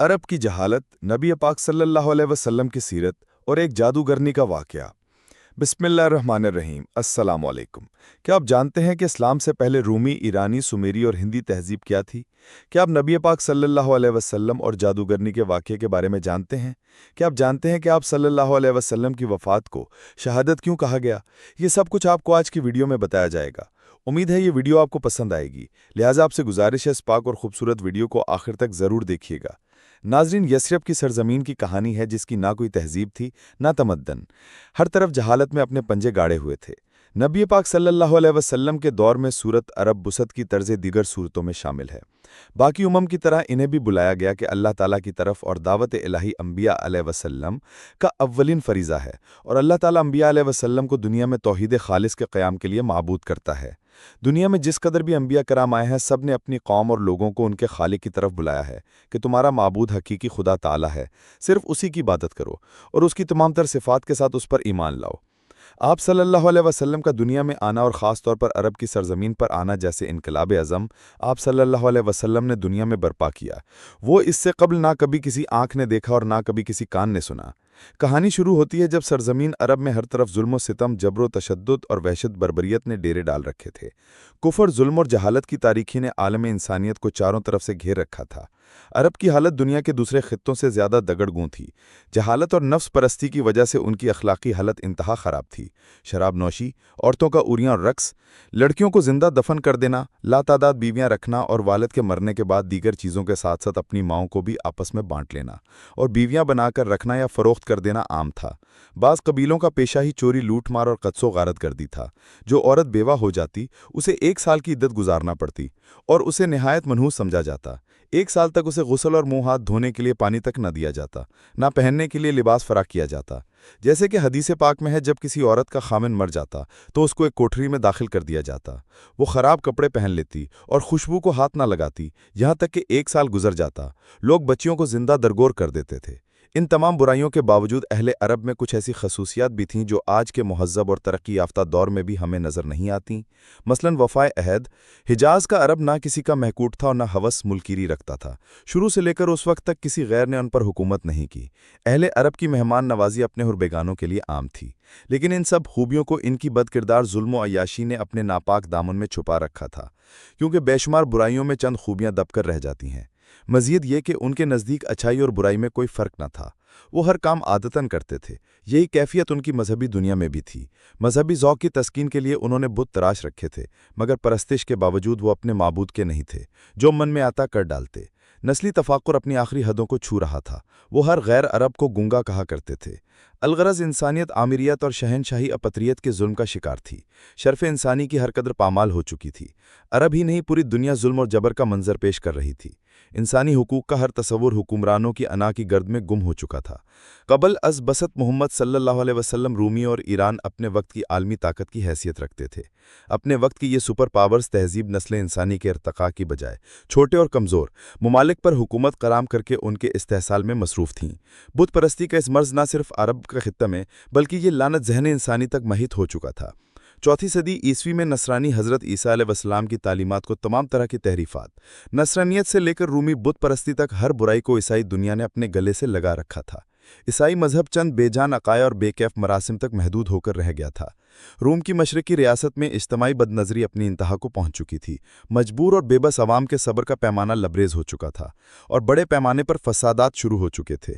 अरब की जहालत, नबी पाक सल्लल्लाहु अलैहि वसल्लम की सीरत और एक जादूगरनी का वाक़या। बिस्मिल्लाहिर्रहमानिर्रहीम। अस्सलाम वालेकुम। क्या आप जानते हैं कि इस्लाम से पहले रूमी, ईरानी, सुमेरी और हिंदी तहज़ीब क्या थी? क्या आप नबी पाक सल्लल्लाहु अलैहि वसल्लम और जादूगरनी के वाक़ये के बारे में जानते हैं? क्या आप जानते हैं कि आप सल्लल्लाहु अलैहि वसल्लम की वफ़ात को शहादत क्यों कहा गया? ये सब कुछ आपको आज की वीडियो में बताया जाएगा। उम्मीद है ये वीडियो आपको पसंद आएगी, लिहाजा आपसे गुजारिश है इस पाक और खूबसूरत वीडियो को आखिर तक ज़रूर देखिएगा। नाज़रीन, यस्रब की सरजमीन की कहानी है जिसकी ना कोई तहजीब थी, ना तमद्दन। हर तरफ जहालत में अपने पंजे गाड़े हुए थे। नबी पाक सल्लल्लाहु अलैहि वसल्लम के दौर में सूरत अरब बुसत की तर्ज दीगर सूरतों में शामिल है। बाकी उमम की तरह इन्हें भी बुलाया गया कि अल्लाह ताला की तरफ, और दावत इलाही अंबिया अलैहि वसल्लम का अव्वलिन फरीज़ा है, और अल्लाह ताला अंबिया अलैहि वसल्लम को दुनिया में तौहीद खालिस के क़याम के लिए माबूद करता है। दुनिया में जिस कदर भी अंबिया कराम आए हैं, सब ने अपनी कौम और लोगों को उनके खालिक की तरफ बुलाया है कि तुम्हारा माबूद हकीकी खुदा ताला है, सिर्फ उसी की इबादत करो और उसकी तमाम तर सिफ़ात के साथ उस पर ईमान लाओ। आप सल्लल्लाहु अलैहि वसल्लम का दुनिया में आना और ख़ास तौर पर अरब की सरजमीन पर आना जैसे इनकलाब अज़म आप सल्लल्लाहु अलैहि वसल्लम ने दुनिया में बर्पा किया, वो इससे कबल ना कभी किसी आँख ने देखा और ना कभी किसी कान ने सुना। कहानी शुरू होती है जब सरजमीन अरब में हर तरफ जुल्म सितम, जबरो तशद्दुद और वहशत बर्बरियत ने डेरे डाल रखे थे। कुफर, जुल्म और जहालत की तारीखी ने आलम इंसानियत को चारों तरफ से घेर रखा था। अरब की हालत दुनिया के दूसरे खित्तों से ज़्यादा दगड़गूं थी। जहालत और नफ्स परस्ती की वजह से उनकी अखलाकी हालत इंतहा ख़राब थी। शराब नौशी, औरतों का उरियां और रक्स, लड़कियों को जिंदा दफन कर देना, लातादाद बीवियां रखना और वालिद के मरने के बाद दीगर चीज़ों के साथ साथ अपनी माओं को भी आपस में बांट लेना और बीवियां बनाकर रखना या फ़रोख्त कर देना आम था। बाज़ कबीलों का पेशा ही चोरी, लूट मार और कत्सो गारत गर्दी था। जो औरत बेवा हो जाती उसे 1 साल की इद्दत गुजारना पड़ती और उसे निहायत मनहूस समझा जाता। 1 साल तक उसे गुस्ल और मुंह हाथ धोने के लिए पानी तक न दिया जाता, ना पहनने के लिए लिबास फराख किया जाता। जैसे कि हदीस पाक में है, जब किसी औरत का खामिन मर जाता तो उसको एक कोठरी में दाखिल कर दिया जाता। वो ख़राब कपड़े पहन लेती और खुशबू को हाथ ना लगाती, यहाँ तक कि 1 साल गुजर जाता। लोग बच्चियों को जिंदा दरगोर कर देते थे। इन तमाम बुराइयों के बावजूद अहले अरब में कुछ ऐसी खसूसियात भी थीं जो आज के मुहज़्ज़ब और तरक्की याफ्ता दौर में भी हमें नज़र नहीं आती। मसलन वफ़ाए अहद। हिजाज का अरब ना किसी का महकूट था और ना हवस मुल्कीरी रखता था। शुरू से लेकर उस वक्त तक किसी गैर ने उन पर हुकूमत नहीं की। अहले अरब की मेहमान नवाजी अपने और बेगानों के लिए आम थी, लेकिन इन सब खूबियों को इनकी बदकिरदार जुल्म और अय्याशी ने अपने नापाक दामन में छुपा रखा था, क्योंकि बेशुमार बुराइयों में चंद खूबियां दबकर रह जाती हैं। मज़ीद ये कि उनके नज़दीक अच्छाई और बुराई में कोई फ़र्क न था। वो हर काम आदतन करते थे। यही कैफियत उनकी मजहबी दुनिया में भी थी। मजहबी ज़ौक़ की तस्कीन के लिए उन्होंने बुत तराश रखे थे, मगर परस्तिश के बावजूद वो अपने माबूद के नहीं थे। जो मन में आता कर डालते। नस्ली तफाकुर अपनी आखिरी हदों को छू रहा था। वो हर गैर अरब को गुंगा कहा करते थे। अलगरज इंसानियत आमिरियत और शहनशाही अपतरियत के जुल्म का शिकार थी। शर्फ इंसानी की हर कदर पामाल हो चुकी थी। अरब ही नहीं, पूरी दुनिया जुल्म और जबर का मंजर पेश कर रही थी। इंसानी हुकूक का हर तसव्वुर हुक्मरानों की अना की गर्द में गुम हो चुका था। कबल अज़ बसत मोहम्मद सल्लल्लाहु अलैहि वसल्लम रूमी और ईरान अपने वक्त की आलमी ताकत की हैसियत रखते थे। अपने वक्त की ये सुपर पावर्स तहजीब नस्ल इंसानी के इर्तका की बजाय छोटे और कमज़ोर ममालिक पर हुकूमत कराम करके उनके इस्तेहसाल में मसरूफ़ थीं। बुत परस्ती का इस मर्ज़ न सिर्फ अरब के खित्ते में बल्कि ये लानत ज़हन इंसानी तक महित हो चुका था। 4वीं सदी ईस्वी में नसरानी हज़रत ईसा अलैहिस्सलाम की तालीमात को तमाम तरह की तहरीफ़ात, नसरानियत से लेकर रूमी बुत परस्ती तक हर बुराई को ईसाई दुनिया ने अपने गले से लगा रखा था। ईसाई मजहब चंद बेजान अकाया और बेकैफ मरासिम तक महदूद होकर रह गया था। रूम की मशरक़ी रियासत में इज्तमाई बदनज़री अपनी इंतहा को पहुंच चुकी थी। मजबूर और बेबस अवाम के सब्र का पैमाना लबरेज हो चुका था और बड़े पैमाने पर फसादात शुरू हो चुके थे।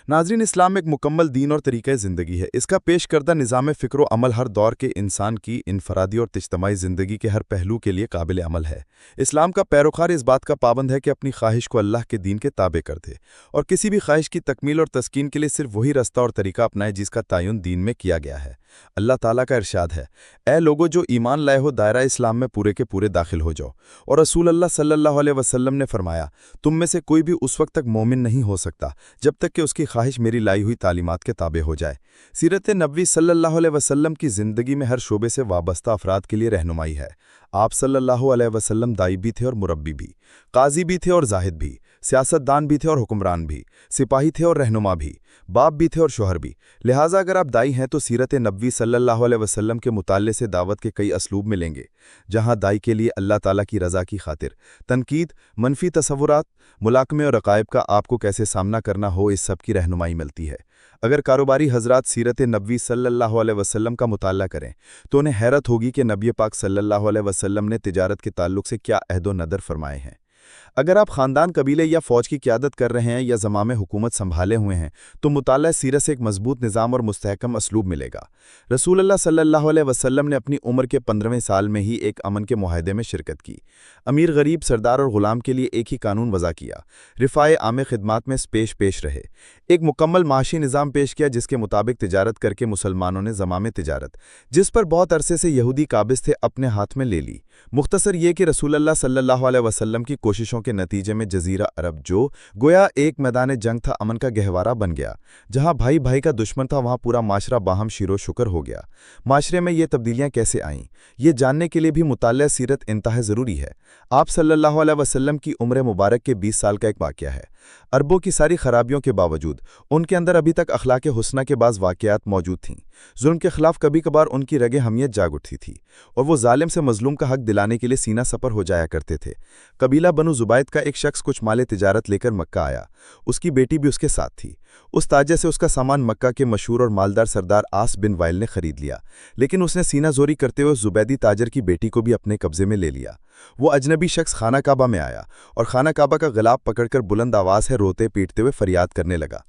नाज़रीन, इस्लाम एक मुकम्मल दीन और तरीक़े ज़िंदगी है। इसका पेश करदा निज़ाम फ़िक्र व अमल हर दौर के इंसान की इनफरादी और इज्तमाई ज़िंदगी के हर पहलू के लिए काबिल अमल है। इस्लाम का पैरोकार इस बात का पाबंद है कि अपनी ख्वाहिश को अल्लाह के दीन के ताबे कर दे और किसी भी ख्वाहिश की तकमील और तस्कीन के लिए सिर्फ वही रास्ता और तरीका अपनाए जिसका तयन दीन में किया गया है। अल्लाह ताला का इरशाद है, ऐ लोगो जो ईमान लाए हो, दायरा इस्लाम में पूरे के पूरे दाखिल हो जाओ। और रसूल अल्लाह सल्लल्लाहु अलैहि वसल्लम ने फरमाया, तुम में से कोई भी उस वक्त तक मोमिन नहीं हो सकता जब तक कि उसकी ख्वाहिश मेरी लाई हुई तालीमात के ताबे हो जाए। सीरत नबवी सल्लल्लाहु अलैहि वसल्लम की ज़िंदगी में हर शोबे से वाबस्ता अफराद के लिए रहनुमाई है। आप सल्लल्लाहु अलैहि वसल्लम दाई भी थे और मुरब्बी भी, काजी भी थे और जाहिद भी, सियासतदान भी थे और हुक्मरान भी, सिपाही थे और रहनुमा भी, बाप भी थे और शोहर भी। लिहाजा अगर आप दाई हैं तो सीरत नबवी सल्लल्लाहु अलैहि वसल्लम के मुताले से दावत के कई असलूब मिलेंगे, जहां दाई के लिए अल्लाह ताला की रज़ा की खातिर तनकीद, मनफी तसव्वुरात, मुलाकमे और अकायब का आपको कैसे सामना करना हो, इस सब की रहनुमाई मिलती है। अगर कारोबारी हजरात सीरत नबवी सल्लल्लाहु अलैहि वसल्लम का मुताला करें तो उन्हें हैरत होगी कि नबी पाक सल्लल्लाहु अलैहि वसल्लम ने तिजारत के ताल्लुक से क्या अहद व नदर फरमाए हैं। अगर आप ख़ानदान, कबीले या फ़ौज की क़यादत कर रहे हैं या ज़माम हुकूमत संभाले हुए हैं तो मुताला सीरत से एक मजबूत निज़ाम और मुस्तहकम असलूब मिलेगा। रसूल अल्लाह सल्लल्लाहु अलैहि वसल्लम ने अपनी उम्र के 15वें साल में ही एक अमन के मुआहदे में शिरकत की। अमीर, गरीब, सरदार और ग़ुलाम के लिए एक ही कानून वज़ा किया। रिफ़ाए आम खिदमात में पेश रहे। एक मुकम्मल माशी निज़ाम पेश किया जिसके मुताबिक तिजारत करके मुसलमानों ने ज़माम तिजारत, जिस पर बहुत अरसे से यहूदी काबिज़ थे, अपने हाथ में ले ली। मुख्तसर ये कि रसूल अल्लाह सल्लल्लाहु अलैहि वसल्लम की कोशिशों के नतीजे में जजीरा अरब, जो गोया एक मैदान जंग था, अमन का गहवारा बन गया। जहां भाई भाई का दुश्मन था वहां पूरा माशरा बाहम शीरो शुक्र हो गया। माशरे में ये तब्दीलियां कैसे आईं, ये जानने के लिए भी मुताल्लिक़ सीरत इंतहा ज़रूरी है। आप सल्लल्लाहु अलैहि वसल्लम की उम्र मुबारक के 20 साल का एक वाक़या है। अरबों की सारी खराबियों के बावजूद उनके अंदर अभी तक अखलाक हुस्ना के बाज़ वाक़यात मौजूद थीं। जुल्म के खिलाफ कभी कभार उनकी रगे हमियत जाग उठती थी और वो जालिम से मजलूम का हक दिलाने के लिए सीना सपर हो जाया करते थे। कबीला बनु जुबैद का एक शख्स कुछ माले तिजारत लेकर मक्का आया। उसकी बेटी भी उसके साथ थी। उस ताजे से उसका सामान मक्का के मशहूर और मालदार सरदार आस बिन वाइल ने खरीद लिया, लेकिन उसने सीना जोरी करते हुए जुबैदी ताजर की बेटी को भी अपने कब्जे में ले लिया। वो अजनबी शख्स खाना काबा में आया और खाना काबा का गिलाफ पकड़कर बुलंद आवाज़ से रोते पीटते हुए फरियाद करने लगा,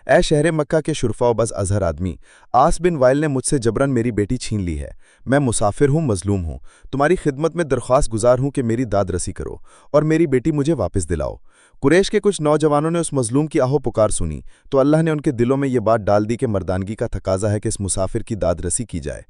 ए शहर मक्का के शुरफा व बस अजहर आदमी, आस बिन वाइल ने मुझसे जबरन मेरी बेटी छीन ली है। मैं मुसाफिर हूँ, मजलूम हूँ, तुम्हारी खिदमत में दरख्वास्त गुजार हूँ कि मेरी दाद रसी करो और मेरी बेटी मुझे वापस दिलाओ। कुरैश के कुछ नौजवानों ने उस मजलूम की आहो पुकार सुनी तो अल्लाह ने उनके दिलों में ये बात डाल दी कि मर्दानगी का तकाजा है कि इस मुसाफिर की दाद रसी की जाए।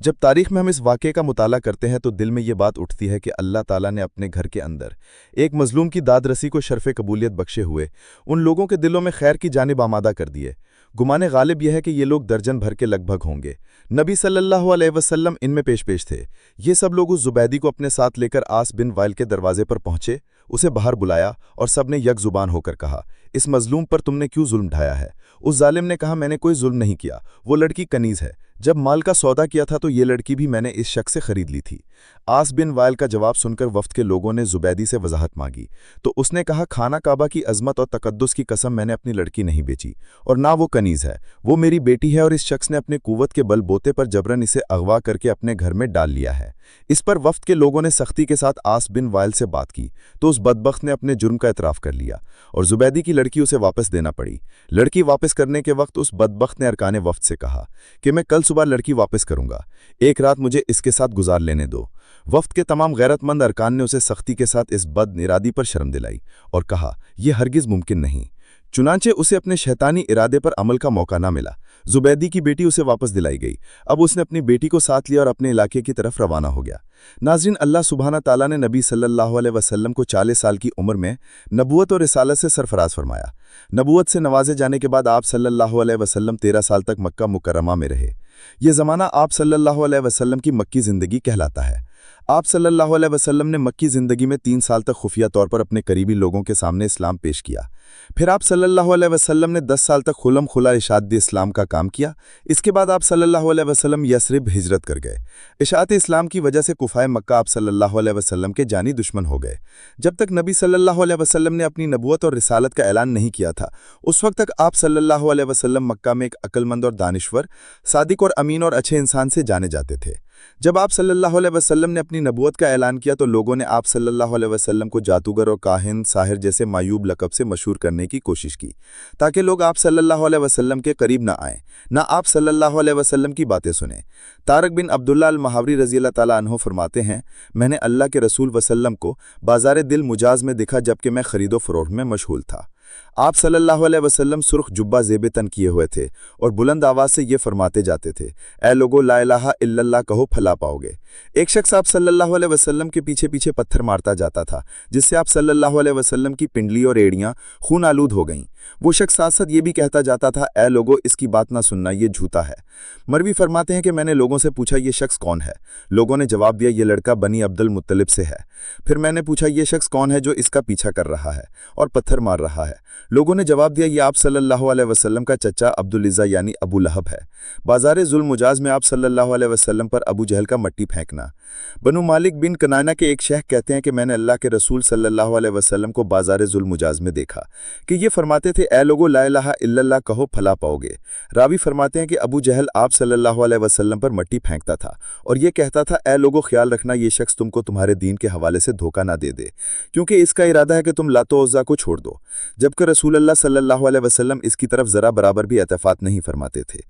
जब तारीख में हम इस वाक़े का मुताला करते हैं तो दिल में ये बात उठती है कि अल्लाह ताला ने अपने घर के अंदर एक मजलूम की दाद रसी को शर्फ़ कबूलियत बख्शे हुए उन लोगों के दिलों में खैर की जानिब आमादा कर दिए। गुमाने गालिब यह है कि ये लोग दर्जन भर के लगभग होंगे। नबी सल्लल्लाहु अलैहि वसल्लम इनमें पेश थे। ये सब लोग उस जुबैदी को अपने साथ लेकर आस बिन वाइल के दरवाजे पर पहुंचे, उसे बाहर बुलाया और सब ने यक जुबान होकर कहा, इस मजलूम पर तुमने क्यों जुल्म ढाया है? उस जालिम ने कहा, मैंने कोई जुल्म नहीं किया, वो लड़की कनीज़ है। जब माल का सौदा किया था तो ये लड़की भी मैंने इस शख्स से खरीद ली थी। आस बिन वाइल का जवाब सुनकर वफ्द के लोगों ने जुबैदी से वजाहत मांगी तो उसने कहा, खाना काबा की अजमत और तकद्दुस की कसम, मैंने अपनी लड़की नहीं बेची और ना वो कनीज़ है, वो मेरी बेटी है और इस शख्स ने अपने कुव्वत के बल बोते पर जबरन इसे अगवा करके अपने घर में डाल लिया है। इस पर वफ्द के लोगों ने सख्ती के साथ आस बिन वाइल से बात की तो उस बदबख्त ने अपने जुर्म का इतराफ़ कर लिया और जुबैदी की लड़की उसे वापस देना पड़ी। लड़की वापस करने के वक्त उस बदबख्त ने अरकान वफ्द से कहा कि मैं कल सुबह लड़की वापस करूंगा, एक रात मुझे इसके साथ गुजार लेने दो। वफ्द के तमाम गैरतमंद अरकान ने उसे सख्ती के साथ इस बद इरादी पर शर्म दिलाई और कहा, यह हरगिज़ मुमकिन नहीं। चुनांचे उसे अपने शैतानी इरादे पर अमल का मौका ना मिला। जुबैदी की बेटी उसे वापस दिलाई गई। अब उसने अपनी बेटी को साथ लिया और अपने इलाके की तरफ रवाना हो गया। नाज़रीन, अल्लाह सुब्हाना ताला ने नबी सल्लल्लाहु अलैहि वसल्लम को 40 साल की उम्र में नबूवत और रिसालत से सरफराज फरमाया। नबूवत से नवाजे जाने के बाद आप सल्लल्लाहु अलैहि वसल्लम 13 साल तक मक्का मुकर्रमा में रहे। ये ज़माना आप सल्लल्लाहु अलैहि वसल्लम की मक्की ज़िंदगी कहलाता है। आप सल्लल्लाहु अलैहि वसल्लम ने मक्की ज़िंदगी में 3 साल तक खुफिया तौर पर अपने करीबी लोगों के सामने इस्लाम पेश किया। फिर आप सल्लल्लाहु अलैहि वसल्लम ने 10 साल तक खुलम खुला इशाअत इस्लाम का काम किया। इसके बाद आप सल्लल्लाहु अलैहि वसल्लम यसरिब हिजरत कर गए। इशाअत इस्लाम की वजह से कुफाए मक्का आप सल्लल्लाहु अलैहि वसल्लम के जानी दुश्मन हो गए। जब तक नबी सल्लल्लाहु अलैहि वसल्लम ने अपनी नबूवत और रिसालत का ऐलान नहीं किया था, उस वक्त तक आप सल्लल्लाहु अलैहि वसल्लम मक्का में एक अक्लमंद और दानिश्वर, सादिक और अमीन और अच्छे इंसान से जाने जाते थे। जब आप सल्लल्लाहु अलैहि वसल्लम ने अपनी नबूवत का ऐलान किया तो लोगों ने आप सल्लल्लाहु अलैहि वसल्लम को जादूगर और काहिन, साहिर जैसे मायूब लक़ब से मशहूर करने की कोशिश की ताकि लोग आप सल्लल्लाहु अलैहि वसल्लम के करीब ना आएं, ना आप सल्लल्लाहु अलैहि वसल्लम की बातें सुनें। तारक बिन अब्दुल्ला अल-महावरी रज़ियल्लाहु ताला अन्हु फरमाते हैं, मैंने अल्लाह के रसूल वसल्लम को बाज़ार दिल मुजाज में देखा जबकि मैं खरीदो फरोख्त में मशगूल था। آپ صلی اللہ علیہ وسلم سرخ جبہ زیب تن کیے ہوئے تھے اور بلند آواز سے یہ فرماتے جاتے تھے، اے لوگو لا الہ الا اللہ کہو پھلا پاؤ گے۔ ایک شخص آپ صلی اللہ علیہ وسلم کے پیچھے پیچھے پتھر مارتا جاتا تھا، جس سے آپ صلی اللہ علیہ وسلم کی پنڈلی اور ایڑیاں خون آلود ہو گئیں۔ وہ شخص ساتھ ساتھ یہ بھی کہتا جاتا تھا، اے لوگو اس کی بات نہ سننا، یہ جھوٹا ہے۔ مروی فرماتے ہیں کہ میں نے لوگوں سے پوچھا یہ شخص کون ہے؟ لوگوں نے جواب دیا یہ لڑکا بنی عبد المطلب سے ہے۔ پھر میں نے پوچھا یہ شخص کون ہے جو اس کا پیچھا کر رہا ہے اور پتھر مار رہا ہے؟ لوگوں نے جواب دیا یہ آپ صلی اللہ علیہ وسلم کا چچا عبدالعزہ یعنی ابو لہب ہے۔ بازار ذوالمجاز مجاز میں آپ صلی اللہ علیہ وسلم پر ابو جہل کا مٹی پھینکنا۔ بنو مالک بن کنانہ کے ایک شیخ کہتے ہیں کہ میں نے اللہ کے رسول صلی اللہ علیہ وسلم کو بازار ذوالمجاز میں دیکھا کہ یہ فرماتے تھے، اے لوگو لا الہ الا اللہ کہو پھلا پاؤ گے۔ راوی فرماتے ہیں کہ ابو جہل آپ صلی اللہ علیہ وسلم پر مٹی پھینکتا تھا اور یہ کہتا تھا، اے لوگو خیال رکھنا یہ شخص تم کو تمہارے دین کے حوالے سے دھوکہ نہ دے دے، کیونکہ اس کا ارادہ ہے کہ تم لات و عزا کو چھوڑ دو، جبکہ رسول اللہ صلی اللہ علیہ وسلم اس کی طرف ذرا برابر بھی التفات نہیں فرماتے تھے۔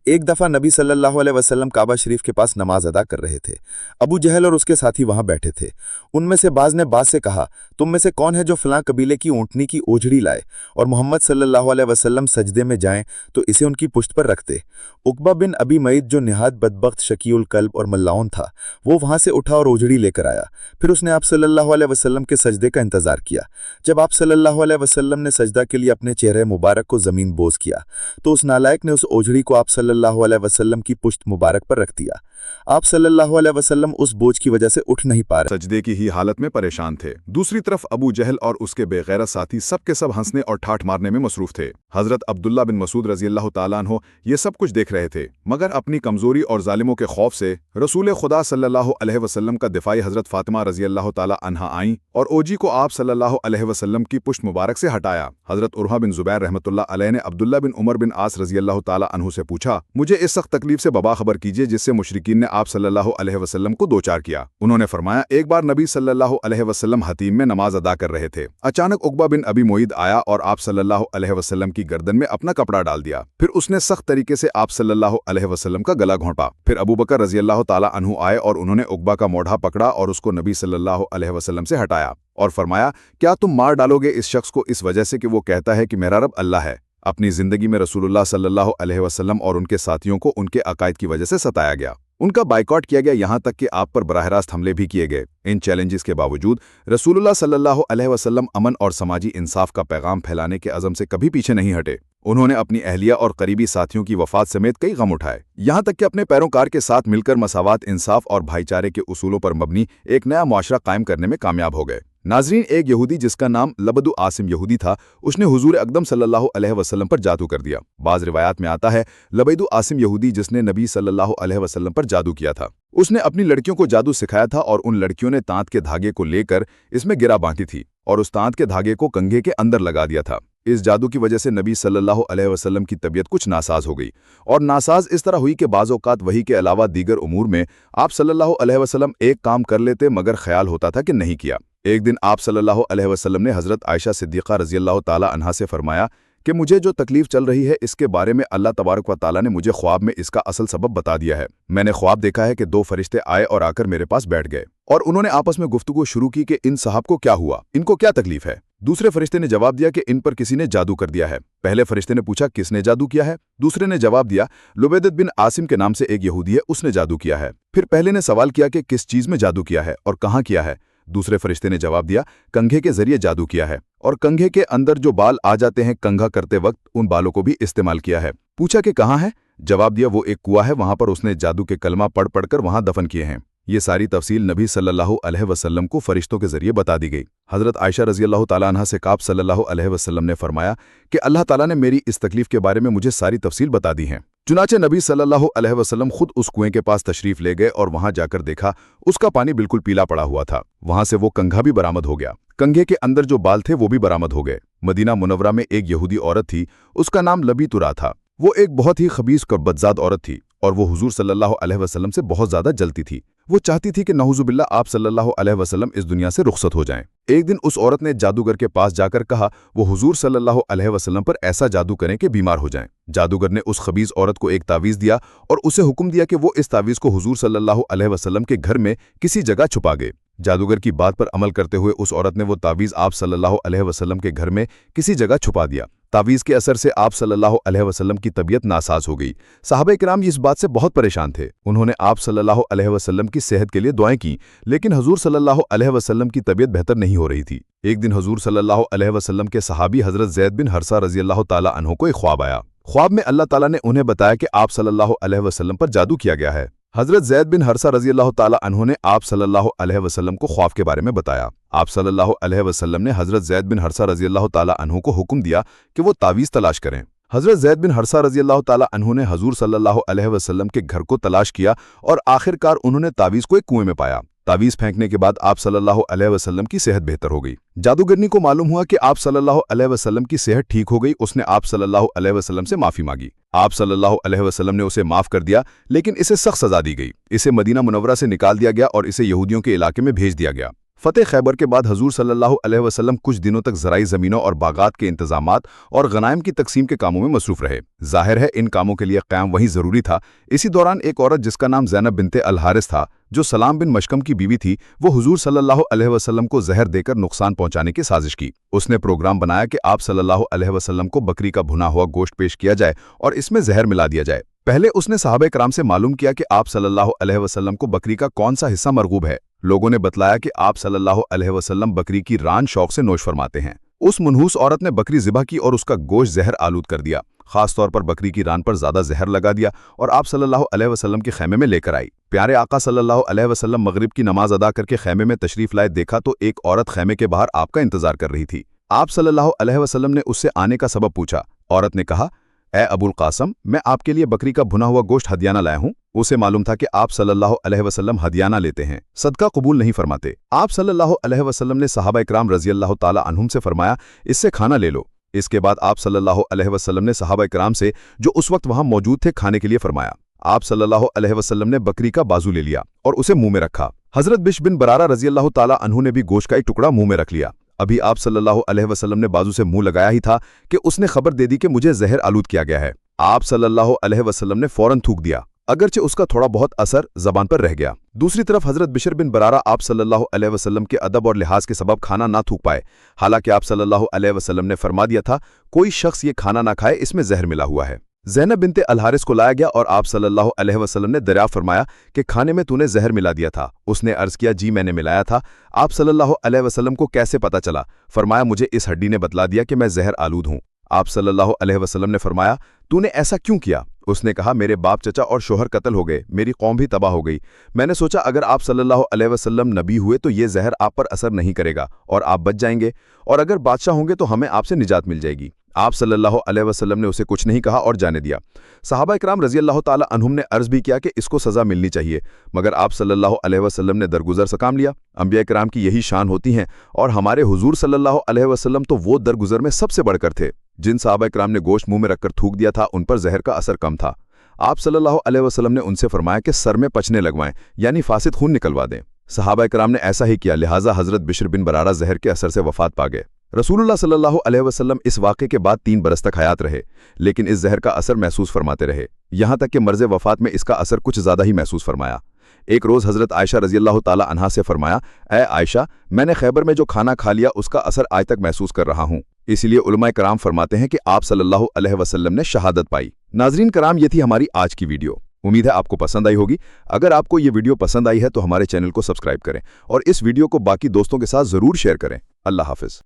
ایک دفعہ نبی صلی اللہ علیہ وسلم کعبہ شریف کے پاس نماز ادا کر رہے تھے۔ ابو جہل اور اس کے ساتھی وہاں بیٹھے تھے۔ ان میں سے بعض نے بعض سے کہا، تم میں سے کون ہے جو فلاں قبیلے کی اونٹنی کی اوجڑی لائے اور محمد صلی اللہ علیہ وسلم سجدے میں جائیں تو اسے ان کی پشت پر رکھ دے؟ عقبہ بن ابی معیط جو نہایت بدبخت شقی القلب اور ملاعون تھا، وہ وہاں سے اٹھا اور اوجڑی لے کر آیا۔ پھر اس نے آپ صلی اللہ علیہ وسلم کے سجدے کا انتظار کیا۔ جب آپ صلی اللہ علیہ وسلم نے سجدہ کے لیے اپنے چہرے مبارک کو زمین بوز کیا تو اس نالائق نے اس اوجڑی کو آپ صلی اللہ علیہ وسلم کی پشت مبارک پر رکھ دیا۔ آپ صلی اللہ علیہ وسلم اس بوجھ کی وجہ سے اٹھ نہیں پا رہے، سجدے کی ہی حالت میں پریشان تھے۔ دوسری طرف ابو جہل اور اس کے بے غیرت ساتھی سب کے سب ہنسنے اور ٹھاٹ مارنے میں مصروف تھے۔ حضرت عبداللہ بن مسعود رضی اللہ تعالیٰ عنہ یہ سب کچھ دیکھ رہے تھے، مگر اپنی کمزوری اور ظالموں کے خوف سے رسول خدا صلی اللہ علیہ وسلم کا دفاعی حضرت فاطمہ رضی اللہ تعالیٰ عنہا آئیں اور اوجی کو آپ صلی اللہ علیہ وسلم کی پشت مبارک سے ہٹایا۔ حضرت عروہ بن زبیر رحمۃ اللہ علیہ نے عبداللہ بن عمر بن عاص رضی اللہ تعالیٰ عنہ سے پوچھا، مجھے اس سخت تکلیف سے باخبر کیجیے جس سے مشرکین نے آپ صلی اللہ علیہ وسلم کو دوچار کیا۔ انہوں نے فرمایا، ایک بار نبی صلی اللہ علیہ وسلم حتیم میں نماز ادا کر رہے تھے، اچانک عقبہ بن ابی معیط آیا اور آپ صلی اللہ علیہ وسلم کی گردن میں اپنا کپڑا ڈال دیا، پھر اس نے سخت طریقے سے آپ صلی اللہ علیہ وسلم کا گلا گھونٹا۔ پھر ابو بکر رضی اللہ تعالیٰ عنہ آئے اور انہوں نے عقبہ کا موڑھا پکڑا اور اس کو نبی صلی اللہ علیہ وسلم سے ہٹایا اور فرمایا، کیا تم مار ڈالو گے اس شخص کو اس وجہ سے کہ وہ کہتا ہے کہ میرا رب اللہ ہے؟ اپنی زندگی میں رسول اللہ صلی اللہ علیہ وسلم اور ان کے ساتھیوں کو ان کے عقائد کی وجہ سے ستایا گیا، ان کا بائیکاٹ کیا گیا، یہاں تک کہ آپ پر براہ راست حملے بھی کیے گئے۔ ان چیلنجز کے باوجود رسول اللہ صلی اللہ علیہ وسلم امن اور سماجی انصاف کا پیغام پھیلانے کے عزم سے کبھی پیچھے نہیں ہٹے۔ انہوں نے اپنی اہلیہ اور قریبی ساتھیوں کی وفات سمیت کئی غم اٹھائے، یہاں تک کہ اپنے پیروکار کے ساتھ مل کر مساوات، انصاف اور بھائی چارے کے اصولوں پر مبنی ایک نیا معاشرہ قائم کرنے میں کامیاب ہو گئے۔ ناظرین، ایک یہودی جس کا نام لبدو عاصم یہودی تھا، اس نے حضور اقدم صلی اللہ علیہ وسلم پر جادو کر دیا۔ بعض روایات میں آتا ہے لبیدو عاصم یہودی جس نے نبی صلی اللہ علیہ وسلم پر جادو کیا تھا، اس نے اپنی لڑکیوں کو جادو سکھایا تھا اور ان لڑکیوں نے تانت کے دھاگے کو لے کر اس میں گرا باندھی تھی اور اس تانت کے دھاگے کو کنگھے کے اندر لگا دیا تھا۔ اس جادو کی وجہ سے نبی صلی اللہ علیہ وسلم کی طبیعت کچھ ناساز ہو گئی، اور ناساز اس طرح ہوئی کہ بعض اوقات وحی کے علاوہ دیگر امور میں آپ صلی اللہ علیہ وسلم ایک کام کر لیتے مگر خیال ہوتا تھا کہ نہیں کیا۔ ایک دن آپ صلی اللہ علیہ وسلم نے حضرت عائشہ صدیقہ رضی اللہ تعالیٰ عنہا سے فرمایا کہ مجھے جو تکلیف چل رہی ہے اس کے بارے میں اللہ تبارک و تعالیٰ نے مجھے خواب میں اس کا اصل سبب بتا دیا ہے۔ میں نے خواب دیکھا ہے کہ دو فرشتے آئے اور آ کر میرے پاس بیٹھ گئے اور انہوں نے آپس میں گفتگو شروع کی کہ ان صاحب کو کیا ہوا، ان کو کیا تکلیف ہے؟ دوسرے فرشتے نے جواب دیا کہ ان پر کسی نے جادو کر دیا ہے۔ پہلے فرشتے نے پوچھا کس نے جادو کیا ہے؟ دوسرے نے جواب دیا لبیدت بن عاصم کے نام سے ایک یہودی ہے، اس نے جادو کیا ہے۔ پھر پہلے نے سوال کیا کہ کس چیز میں جادو کیا ہے اور کہاں کیا ہے؟ دوسرے فرشتے نے جواب دیا کنگھے کے ذریعے جادو کیا ہے اور کنگھے کے اندر جو بال آ جاتے ہیں کنگھا کرتے وقت ان بالوں کو بھی استعمال کیا ہے۔ پوچھا کہ کہاں ہے؟ جواب دیا وہ ایک کنواں ہے، وہاں پر اس نے جادو کے کلمہ پڑھ کر وہاں دفن کیے ہیں۔ یہ ساری تفصیل نبی صلی اللہ علیہ وسلم کو فرشتوں کے ذریعے بتا دی گئی۔ حضرت عائشہ رضی اللہ تعالیٰ عنہ سے آپ صلی اللہ علیہ وسلم نے فرمایا کہ اللہ تعالیٰ نے میری اس تکلیف کے بارے میں مجھے ساری تفصیل بتا دی ہیں۔ چنانچہ نبی صلی اللہ علیہ وسلم خود اس کنویں کے پاس تشریف لے گئے اور وہاں جا کر دیکھا اس کا پانی بالکل پیلا پڑا ہوا تھا۔ وہاں سے وہ کنگھا بھی برآمد ہو گیا، کنگھے کے اندر جو بال تھے وہ بھی برآمد ہو گئے۔ مدینہ منورہ میں ایک یہودی عورت تھی، اس کا نام لبی ترا تھا۔ وہ ایک بہت ہی خبیث اور بدذات عورت تھی اور وہ حضور صلی اللہ علیہ وسلم سے بہت زیادہ جلتی تھی۔ وہ چاہتی تھی کہ نعوذ باللہ آپ صلی اللہ علیہ وسلم اس دنیا سے رخصت ہو جائیں۔ ایک دن اس عورت نے جادوگر کے پاس جا کر کہا وہ حضور صلی اللہ علیہ وسلم پر ایسا جادو کریں کہ بیمار ہو جائیں۔ جادوگر نے اس خبیث عورت کو ایک تعویذ دیا اور اسے حکم دیا کہ وہ اس تعویذ کو حضور صلی اللہ علیہ وسلم کے گھر میں کسی جگہ چھپا گئے۔ जादूगर की बात पर अमल करते हुए उस औरत ने वो तावीज़ आप सल्लल्लाहु अलैहि वसल्लम के घर में किसी जगह छुपा दिया। तावीज़ के असर से आप सल्लल्लाहु अलैहि वसल्लम की तबीयत नासाज हो गई। सहाबा किराम इस बात से बहुत परेशान थे। उन्होंने आप सल्लल्लाहु अलैहि वसल्लम की सेहत के लिए दुआएं की, लेकिन हजूर सल्लल्लाहु अलैहि वसल्लम की तबीयत बेहतर नहीं हो रही थी। एक दिन हजूर सल्लल्लाहु अलैहि वसल्लम के सहाबी हजरत ज़ैद बिन हरसा रज़ियल्लाहु ताला अन्हु को एक ख्वाब आया। ख्वाब में अल्लाह ताला ने उन्हें बताया कि आप सल्लल्लाहु अलैहि वसल्लम पर जादू किया गया है। हजरत ज़ैद बिन हरसा रज़ियल्लाहु ताला अन्हु ने आप सल्लल्लाहु अलैहि वसल्लम को ख्वाब के बारे में बताया। आप सल्लल्लाहु अलैहि वसल्लम ने हजरत ज़ैद बिन हरसा रज़ियल्लाहु ताला अन्हु को हुक्म दिया कि वो तावीज़ तलाश करें। हजरत ज़ैद बिन हरसा रज़ियल्लाहु ताला अन्हु ने हजूर सल्लल्लाहु अलैहि वसल्लम के घर को तलाश किया और आखिरकार उन्होंने तावीज़ को एक कुएं में पाया। तावीज़ फेंकने के बाद आप सल्लल्लाहु अलैहि वसल्लम की सेहत बेहतर हो गई। जादूगरनी को मालूम हुआ कि आप सल्लल्लाहु अलैहि वसल्लम की सेहत ठीक हो गई। उसने आप सल्लल्लाहु अलैहि वसल्लम से माफ़ी मांगी। आप सल्लल्लाहु अलैहि वसल्लम ने उसे माफ़ कर दिया, लेकिन इसे सख्त सज़ा दी गई। इसे मदीना मुनव्वरा से निकाल दिया गया और इसे यहूदियों के इलाके में भेज दिया गया। फ़तेह खैबर के बाद हजूर सल्लल्लाहु अलैहि वसल्लम कुछ दिनों तक ज़राई ज़मीनों और बागात के इंतज़ामात और गनाइम की तकसीम के कामों में मसरूफ़ रहे। ज़ाहिर है इन कामों के लिए क़याम वहीं ज़रूरी था। इसी दौरान एक औरत जिसका नाम ज़ैनब बिनते अल हारिस था, जो सलाम बिन मशकम की बीवी थी, वो हुजूर सल्लल्लाहु अलैहि वसल्लम को जहर देकर नुकसान पहुंचाने की साजिश की। उसने प्रोग्राम बनाया कि आप सल्लल्लाहु अलैहि वसल्लम को बकरी का भुना हुआ गोश्त पेश किया जाए और इसमें जहर मिला दिया जाए। पहले उसने सहाबा किराम से मालूम किया कि आप सल्लल्लाहु अलैहि वसल्लम को बकरी का कौन सा हिस्सा मरगूब है। लोगों ने बतलाया कि आप सल्लल्लाहु अलैहि वसल्लम बकरी की रान शौक से नोश फरमाते हैं। उस मनहूस औरत ने बकरी ज़िबा की और उसका गोश्त जहर आलूद कर दिया। खास तौर पर बकरी की रान पर ज़्यादा जहर लगा दिया और आप सल्लल्लाहु अलैहि वसल्लम के खैमे में लेकर आई। प्यारे आका सल्लल्लाहु अलैहि वसल्लम मगरिब की नमाज अदा करके खैमे में तशरीफ लाए, देखा तो एक औरत खैमे के बाहर आपका इंतजार कर रही थी। आप सल्लल्लाहु अलैहि वसल्लम ने उससे आने का सबब पूछा। औरत ने कहा, ए अबुल कासम, मैं आपके लिए बकरी का भुना हुआ गोश्त हदियाना लाया हूँ। उसे मालूम था कि आप सल्लल्लाहु अलैहि वसल्लम हदियाना लेते हैं, सदका कबूल नहीं फरमाते। आप सल्लल्लाहु अलैहि वसल्लम ने सहाबा इकराम रज़ियल्लाहु ताला अन्हुम से फरमाया, इससे खाना ले लो। इसके बाद आप सल्लल्लाहु अलैहि वसल्लम ने सहाबा इकराम से, जो उस वक्त वहां मौजूद थे, खाने के लिए फरमाया। आप सल्लल्लाहु अलैहि वसल्लम ने बकरी का बाजू ले लिया और उसे मुंह में रखा। हजरत बिश बिन बरारा रज़ियल्लाहु ताला अन्हु ने भी गोश्त का एक टुकड़ा मुंह में रख लिया। अभी आप सल्लल्लाहु अलैहि वसल्लम ने बाजू से मुंह लगाया ही था कि उसने खबर दे दी कि मुझे जहर आलूद किया गया है। आप सल्लल्लाहु अलैहि वसल्लम ने फौरन थूक दिया, अगरचे उसका थोड़ा बहुत असर जबान पर रह गया। दूसरी तरफ हजरत बिशर बिन बरारा आप सल्लल्लाहु अलैहि वसल्लम के अदब और लिहाज के सबब खाना ना थूक पाए। हालांकि आप सल्लल्लाहु अलैहि वसल्लम ने फरमा दिया था, कोई शख्स ये खाना ना खाए, इसमें जहर मिला हुआ है। ज़ैनब बिनते अल हारिस को लाया गया और आप सल्लल्लाहु अलैहि वसल्लम ने दरियाफ्त फरमाया कि खाने में तूने जहर मिला दिया था। उसने अर्ज किया, जी मैंने मिलाया था। आप सल्लल्लाहु अलैहि वसल्लम को कैसे पता चला? फरमाया, मुझे इस हड्डी ने बतला दिया कि मैं जहर आलूद हूँ। आप सल्लल्लाहु अलैहि वसल्लम ने फरमाया, तूने ऐसा क्यों किया? उसने कहा, मेरे बाप चचा और शोहर कत्ल हो गए, मेरी कौम भी तबाह हो गई। मैंने सोचा अगर आप सल्लल्लाहु अलैहि वसल्लम नबी हुए तो ये जहर आप पर असर नहीं करेगा और आप बच जाएंगे, और अगर बादशाह होंगे तो हमें आपसे निजात मिल जाएगी। आप सल्लल्लाहु अलैहि वसल्लम ने उसे कुछ नहीं कहा और जाने दिया। सहाबा इकराम रज़ियल्लाहु ताला अन्हुम ने अर्ज भी किया कि इसको सज़ा मिलनी चाहिए, मगर आप सल्लल्लाहु अलैहि वसल्लम ने दरगुजर से काम लिया। अंबिया इकराम की यही शान होती हैं, और हमारे हुजूर सल्लल्लाहु अलैहि वसल्लम तो वो दरगुजर में सबसे बढ़कर थे। जिन सहाबा इकराम ने गोश्त मुंह में रखकर थूक दिया था, उन पर जहर का असर कम था। आप सल्लल्लाहु अलैहि वसल्लम ने उनसे फरमाया कि सर में पचने लगवाएं, यानी फासिद खून निकलवा दें। सहाबा इकराम ने ऐसा ही किया, लिहाजा हजरत बिशर बिन बरारा जहर के असर से वफात पा गए। रसूलुल्लाह सल्लल्लाहु अलैहि वसल्लम इस वाक़े के बाद 3 बरस तक हयात रहे, लेकिन इस जहर का असर महसूस फरमाते रहे, यहाँ तक कि मर्ज़ वफ़ात में इसका असर कुछ ज़्यादा ही महसूस फरमाया। एक रोज़ हज़रत आयशा रज़ियल्लाहु ताला अन्हा से फरमाया, ए आयशा, मैंने खैबर में जो खाना खा लिया उसका असर आज तक महसूस कर रहा हूँ। इसीलिए उलमाए कराम फरमाते हैं कि आप सल्लल्लाहु अलैहि वसल्लम ने शहादत पाई। नाज़रीन कराम, ये थी हमारी आज की वीडियो। उम्मीद है आपको पसंद आई होगी। अगर आपको ये वीडियो पसंद आई है तो हमारे चैनल को सब्सक्राइब करें और इस वीडियो को बाकी दोस्तों के साथ ज़रूर शेयर करें। अल्लाह हाफ़िज़।